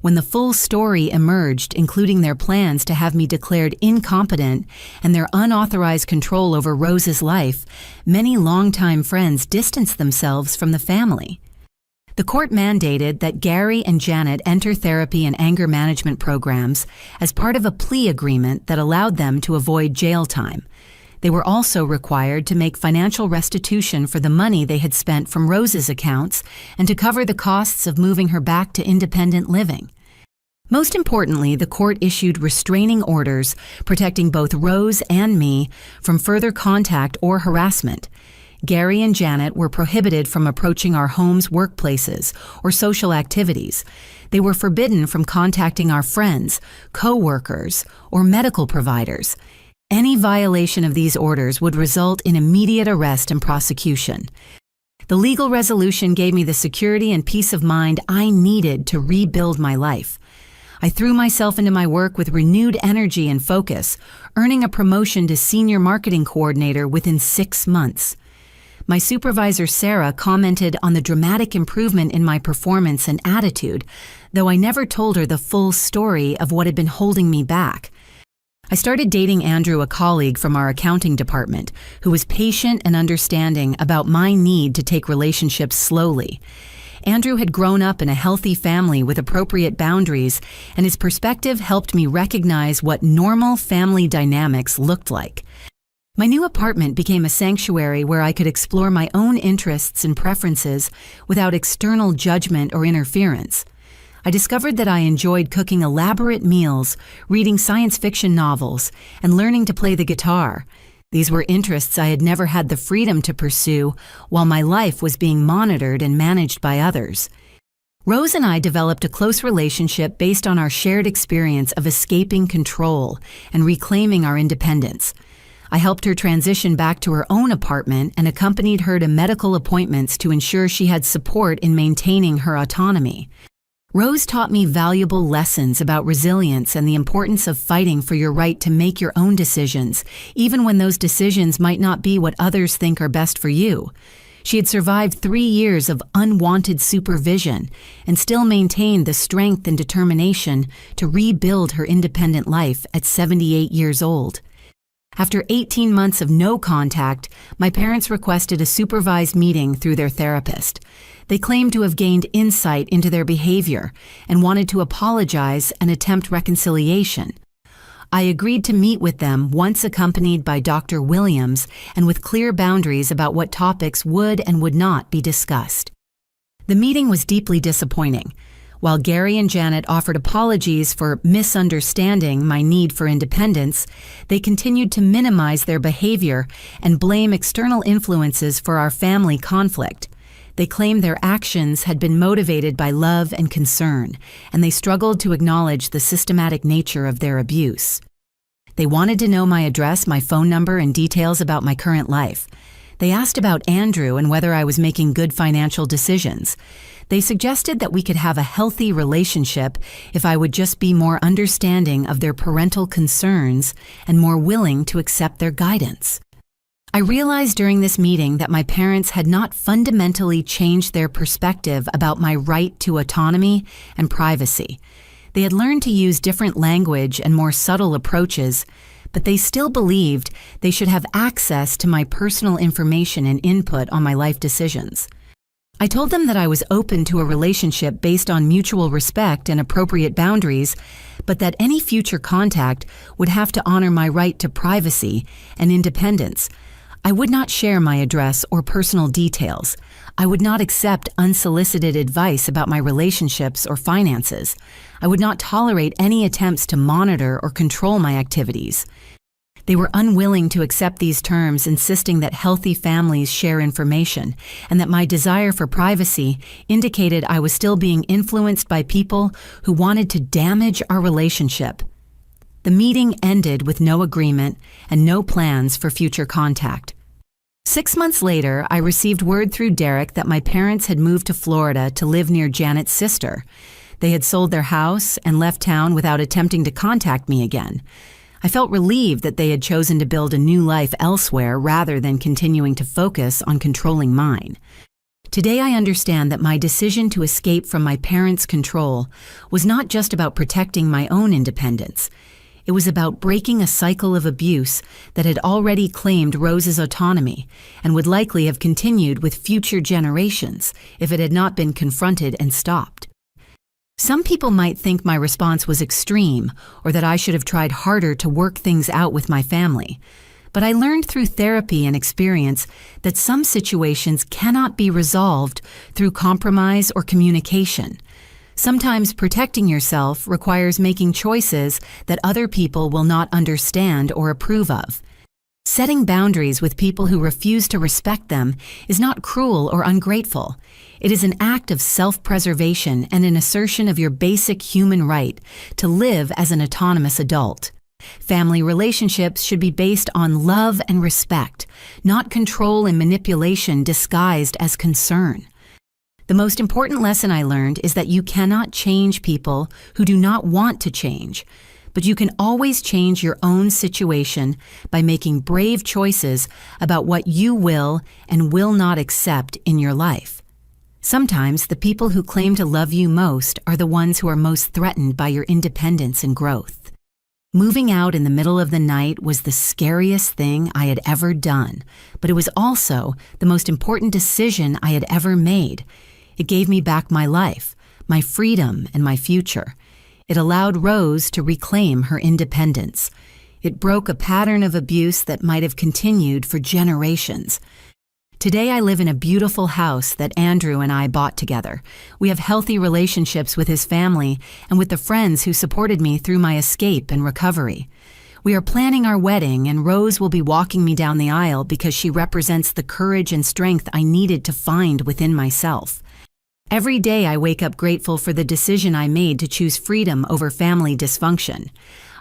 When the full story emerged, including their plans to have me declared incompetent and their unauthorized control over Rose's life, many longtime friends distanced themselves from the family. The court mandated that Gary and Janet enter therapy and anger management programs as part of a plea agreement that allowed them to avoid jail time. They were also required to make financial restitution for the money they had spent from Rose's accounts and to cover the costs of moving her back to independent living. Most importantly, the court issued restraining orders protecting both Rose and me from further contact or harassment. Gary and Janet were prohibited from approaching our homes, workplaces, or social activities. They were forbidden from contacting our friends, co-workers, or medical providers. Any violation of these orders would result in immediate arrest and prosecution. The legal resolution gave me the security and peace of mind I needed to rebuild my life. I threw myself into my work with renewed energy and focus, earning a promotion to senior marketing coordinator within 6 months. My supervisor, Sarah, commented on the dramatic improvement in my performance and attitude, though I never told her the full story of what had been holding me back. I started dating Andrew, a colleague from our accounting department, who was patient and understanding about my need to take relationships slowly. Andrew had grown up in a healthy family with appropriate boundaries, and his perspective helped me recognize what normal family dynamics looked like. My new apartment became a sanctuary where I could explore my own interests and preferences without external judgment or interference. I discovered that I enjoyed cooking elaborate meals, reading science fiction novels, and learning to play the guitar. These were interests I had never had the freedom to pursue while my life was being monitored and managed by others. Rose and I developed a close relationship based on our shared experience of escaping control and reclaiming our independence. I helped her transition back to her own apartment and accompanied her to medical appointments to ensure she had support in maintaining her autonomy. Rose taught me valuable lessons about resilience and the importance of fighting for your right to make your own decisions, even when those decisions might not be what others think are best for you. She had survived 3 years of unwanted supervision and still maintained the strength and determination to rebuild her independent life at 78 years old. After 18 months of no contact, my parents requested a supervised meeting through their therapist. They claimed to have gained insight into their behavior and wanted to apologize and attempt reconciliation. I agreed to meet with them once accompanied by Dr. Williams and with clear boundaries about what topics would and would not be discussed. The meeting was deeply disappointing. While Gary and Janet offered apologies for misunderstanding my need for independence, they continued to minimize their behavior and blame external influences for our family conflict. They claimed their actions had been motivated by love and concern, and they struggled to acknowledge the systematic nature of their abuse. They wanted to know my address, my phone number, and details about my current life. They asked about Andrew and whether I was making good financial decisions. They suggested that we could have a healthy relationship if I would just be more understanding of their parental concerns and more willing to accept their guidance. I realized during this meeting that my parents had not fundamentally changed their perspective about my right to autonomy and privacy. They had learned to use different language and more subtle approaches, but they still believed they should have access to my personal information and input on my life decisions. I told them that I was open to a relationship based on mutual respect and appropriate boundaries, but that any future contact would have to honor my right to privacy and independence. I would not share my address or personal details. I would not accept unsolicited advice about my relationships or finances. I would not tolerate any attempts to monitor or control my activities. They were unwilling to accept these terms, insisting that healthy families share information and that my desire for privacy indicated I was still being influenced by people who wanted to damage our relationship. The meeting ended with no agreement and no plans for future contact. 6 months later, I received word through Derek that my parents had moved to Florida to live near Janet's sister. They had sold their house and left town without attempting to contact me again. I felt relieved that they had chosen to build a new life elsewhere rather than continuing to focus on controlling mine. Today I understand that my decision to escape from my parents' control was not just about protecting my own independence. It was about breaking a cycle of abuse that had already claimed Rose's autonomy and would likely have continued with future generations if it had not been confronted and stopped. Some people might think my response was extreme or that I should have tried harder to work things out with my family. But I learned through therapy and experience that some situations cannot be resolved through compromise or communication. Sometimes protecting yourself requires making choices that other people will not understand or approve of. Setting boundaries with people who refuse to respect them is not cruel or ungrateful. It is an act of self-preservation and an assertion of your basic human right to live as an autonomous adult. Family relationships should be based on love and respect, not control and manipulation disguised as concern. The most important lesson I learned is that you cannot change people who do not want to change, but you can always change your own situation by making brave choices about what you will and will not accept in your life. Sometimes the people who claim to love you most are the ones who are most threatened by your independence and growth. Moving out in the middle of the night was the scariest thing I had ever done, but it was also the most important decision I had ever made. It gave me back my life, my freedom, and my future. It allowed Rose to reclaim her independence. It broke a pattern of abuse that might have continued for generations. Today I live in a beautiful house that Andrew and I bought together. We have healthy relationships with his family and with the friends who supported me through my escape and recovery. We are planning our wedding, and Rose will be walking me down the aisle because she represents the courage and strength I needed to find within myself. Every day I wake up grateful for the decision I made to choose freedom over family dysfunction.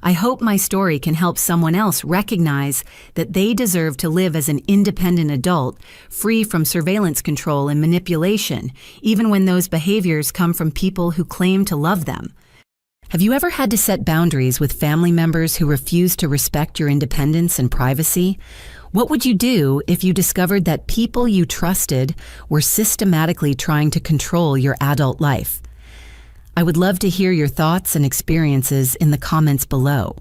I hope my story can help someone else recognize that they deserve to live as an independent adult, free from surveillance control and manipulation, even when those behaviors come from people who claim to love them. Have you ever had to set boundaries with family members who refuse to respect your independence and privacy? What would you do if you discovered that people you trusted were systematically trying to control your adult life? I would love to hear your thoughts and experiences in the comments below.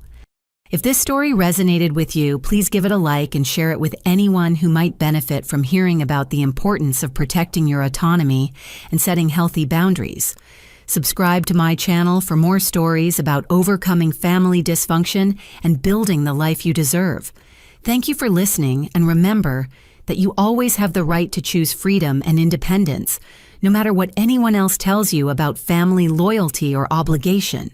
If this story resonated with you, please give it a like and share it with anyone who might benefit from hearing about the importance of protecting your autonomy and setting healthy boundaries. Subscribe to my channel for more stories about overcoming family dysfunction and building the life you deserve. Thank you for listening, and remember that you always have the right to choose freedom and independence, no matter what anyone else tells you about family loyalty or obligation.